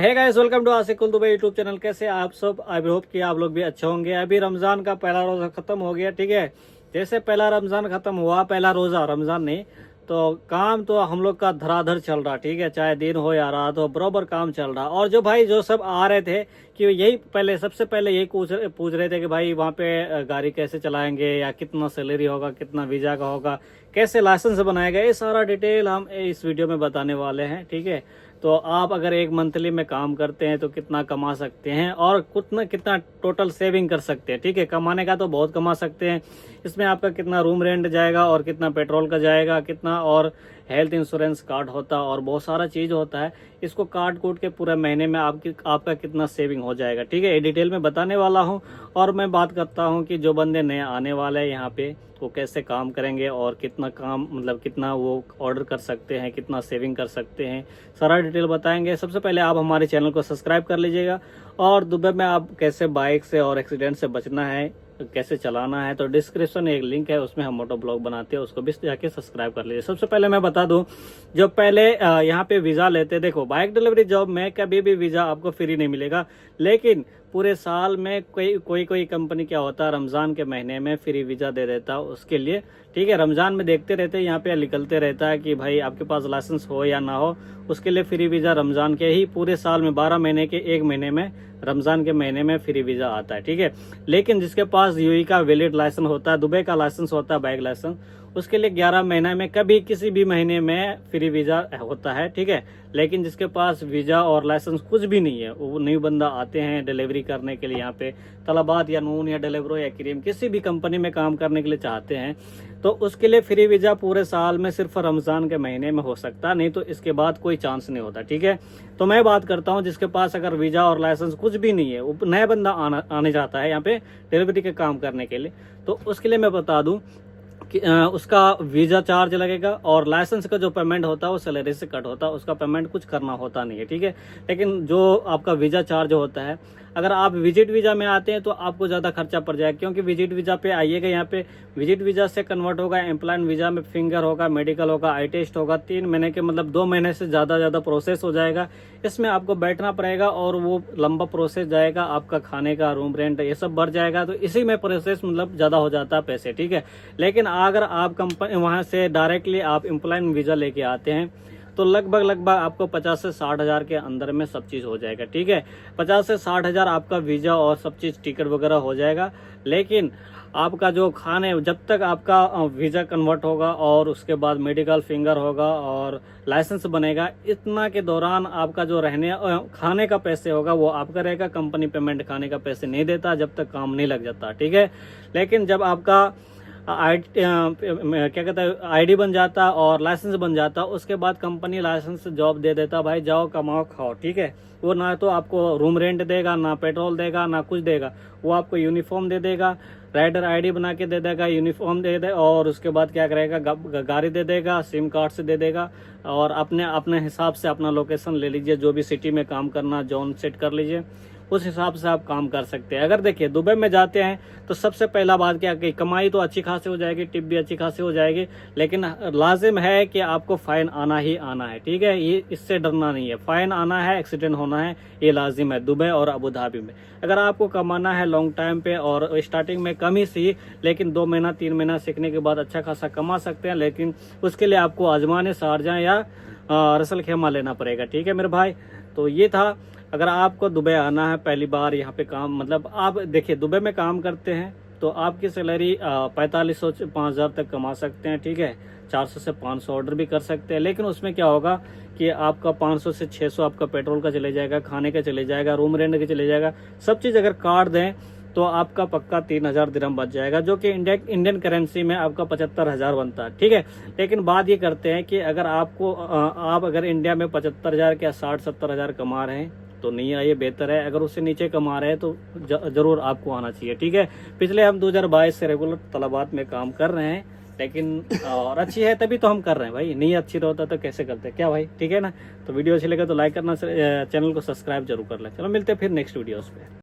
Hey guys, welcome to आशिक कुल Dubai YouTube channel. कैसे आप सब? आई होप कि आप लोग भी अच्छे होंगे। अभी रमजान का पहला रोजा खत्म हो गया, ठीक है। जैसे पहला रमजान खत्म हुआ, पहला रोजा रमजान नहीं तो काम तो हम लोग का धराधर चल रहा, ठीक है। चाहे दिन हो या रात हो, बराबर काम चल रहा। और जो सब आ रहे थे कि यही पहले सबसे पहले यही पूछ रहे थे कि भाई वहाँ पे गाड़ी कैसे चलाएंगे, या कितना सैलरी होगा, कितना वीजा का होगा, कैसे लाइसेंस बनाएगा, ये सारा डिटेल हम इस वीडियो में बताने वाले हैं, ठीक है। तो आप अगर एक मंथली में काम करते हैं तो कितना कमा सकते हैं और कितना कितना टोटल सेविंग कर सकते हैं, ठीक है। कमाने का तो बहुत कमा सकते हैं। इसमें आपका कितना रूम रेंट जाएगा और कितना पेट्रोल का जाएगा, कितना और हेल्थ इंश्योरेंस कार्ड होता और बहुत सारा चीज़ होता है। इसको काट कूट के पूरे महीने में आपका कितना सेविंग हो जाएगा, ठीक है। ये डिटेल में बताने वाला हूँ। और मैं बात करता हूँ कि जो बंदे नए आने वाले हैं यहाँ पे वो कैसे काम करेंगे और कितना काम मतलब कितना वो ऑर्डर कर सकते हैं, कितना सेविंग कर सकते हैं, सारा डिटेल बताएंगे। सबसे पहले आप हमारे चैनल को सब्सक्राइब कर लीजिएगा। और दुबई में आप कैसे बाइक से और एक्सीडेंट से बचना है, कैसे चलाना है, तो डिस्क्रिप्शन में एक लिंक है, उसमें हम मोटो ब्लॉग बनाते हैं, उसको भी जाके सब्सक्राइब कर लीजिए। सबसे पहले मैं बता दूं, जो पहले यहाँ पे वीज़ा लेते, देखो बाइक डिलीवरी जॉब में कभी भी वीज़ा आपको फ्री नहीं मिलेगा, लेकिन पूरे साल में कोई कंपनी क्या होता है, रमज़ान के महीने में फ्री वीज़ा दे देता है उसके लिए, ठीक है। रमज़ान में देखते रहते हैं, यहाँ पे निकलते रहता है कि भाई आपके पास लाइसेंस हो या ना हो, उसके लिए फ्री वीज़ा रमज़ान के ही पूरे साल में 12 महीने के एक महीने में रमज़ान के महीने में फ्री वीज़ा आता है, ठीक है। लेकिन जिसके पास यूएई का वैलिड लाइसेंस होता है, दुबई का लाइसेंस होता है बाइक लाइसेंस, उसके लिए 11 महीने में कभी किसी भी महीने में फ्री वीज़ा होता है, ठीक है। लेकिन जिसके पास वीज़ा और लाइसेंस कुछ भी नहीं है, वो न्यू बंदा आते हैं डिलीवरी करने के लिए यहाँ पे, तलबात या नून या डिलीवरो या क्रीम किसी भी कंपनी में काम करने के लिए चाहते हैं, तो उसके लिए फ्री वीज़ा पूरे साल में सिर्फ रमज़ान के महीने में हो सकता, नहीं तो इसके बाद कोई चांस नहीं होता, ठीक है। तो मैं बात करता हूँ जिसके पास अगर वीज़ा और लाइसेंस कुछ भी नहीं है, वो नया बंदा आने जाता है यहाँ पे डिलीवरी के काम करने के लिए, तो उसके लिए मैं बता दूँ कि उसका वीज़ा चार्ज लगेगा और लाइसेंस का जो पेमेंट होता है वो सैलरी से कट होता है, उसका पेमेंट कुछ करना होता नहीं है, ठीक है। लेकिन जो आपका वीज़ा चार्ज होता है, अगर आप विजिट वीज़ा में आते हैं तो आपको ज़्यादा खर्चा पड़ जाएगा, क्योंकि विजिट वीज़ा पे आइएगा, यहाँ पे विजिट वीज़ा से कन्वर्ट होगा एम्प्लॉयमेंट वीज़ा में, फिंगर होगा, मेडिकल होगा, आई टेस्ट होगा, 3 महीने के मतलब 2 महीने से ज़्यादा प्रोसेस हो जाएगा। इसमें आपको बैठना पड़ेगा और वो लंबा प्रोसेस जाएगा, आपका खाने का रूम रेंट ये सब बढ़ जाएगा, तो इसी में प्रोसेस मतलब ज़्यादा हो जाता है पैसे, ठीक है। लेकिन अगर आप कंपनी वहाँ से डायरेक्टली आप एम्प्लॉयमेंट वीज़ा लेके आते हैं तो लगभग आपको 50 से 60 हज़ार के अंदर में सब चीज़ हो जाएगा, ठीक है। 50 से 60 हज़ार आपका वीज़ा और सब चीज़ टिकट वगैरह हो जाएगा। लेकिन आपका जो खाने, जब तक आपका वीज़ा कन्वर्ट होगा और उसके बाद मेडिकल फिंगर होगा और लाइसेंस बनेगा, इतना के दौरान आपका जो रहने खाने का पैसे होगा वो आपका रहेगा। कंपनी पेमेंट खाने का पैसे नहीं देता जब तक काम नहीं लग जाता, ठीक है। लेकिन जब आपका क्या कहता है आईडी बन जाता और लाइसेंस बन जाता, उसके बाद कंपनी लाइसेंस जॉब दे देता, भाई जाओ कमाओ खाओ, ठीक है। वो ना तो आपको रूम रेंट देगा, ना पेट्रोल देगा, ना कुछ देगा, वो आपको यूनिफॉर्म दे देगा, राइडर आईडी बना के दे देगा, यूनिफॉर्म दे दे, और उसके बाद क्या करेगा, गाड़ी दे देगा, सिम कार्ड से दे देगा, और अपने हिसाब से अपना लोकेशन ले लीजिए, जो भी सिटी में काम करना जोन सेट कर लीजिए, उस हिसाब से आप काम कर सकते हैं। अगर देखिए दुबई में जाते हैं तो सबसे पहला बात क्या कि कमाई तो अच्छी खासी हो जाएगी, टिप भी अच्छी खासी हो जाएगी, लेकिन लाजिम है कि आपको फाइन आना ही आना है, ठीक है। ये इससे डरना नहीं है, फाइन आना है, एक्सीडेंट होना है, ये लाजिम है दुबई और अबू धाबी में। अगर आपको कमाना है लॉन्ग टाइम पे और स्टार्टिंग में कम ही सी, लेकिन 2 महीना 3 महीना सीखने के बाद अच्छा खासा कमा सकते हैं, लेकिन उसके लिए आपको आजमाने शारजा या रसल खेमा लेना पड़ेगा, ठीक है मेरे भाई। तो ये था, अगर आपको दुबई आना है पहली बार यहाँ पे काम, मतलब आप देखिए दुबई में काम करते हैं तो आपकी सैलरी 4500 से 5000 तक कमा सकते हैं, ठीक है। 400 से 500 ऑर्डर भी कर सकते हैं, लेकिन उसमें क्या होगा कि आपका 500 से 600 आपका पेट्रोल का चले जाएगा, खाने का चले जाएगा, रूम रेंट का चले जाएगा, सब चीज़ अगर काट दें तो आपका पक्का 3000 दिरहम बच जाएगा, जो कि इंडियन करेंसी में आपका 75,000 बनता है, ठीक है। लेकिन बात ये करते हैं कि अगर आप अगर इंडिया में 75,000 या 60-70 हज़ार कमा रहे हैं तो नहीं आइए, बेहतर है। अगर उससे नीचे कमा रहे हैं तो जरूर आपको आना चाहिए, ठीक है। पिछले हम 2022 से रेगुलर तलबात में काम कर रहे हैं, लेकिन और अच्छी है तभी तो हम कर रहे हैं भाई, नहीं अच्छी होता तो कैसे करते क्या भाई, ठीक है ना। तो वीडियो अच्छी लगे तो लाइक करना, चैनल को सब्सक्राइब जरूर कर लें। चलो मिलते हैं फिर नेक्स्ट वीडियोस पे।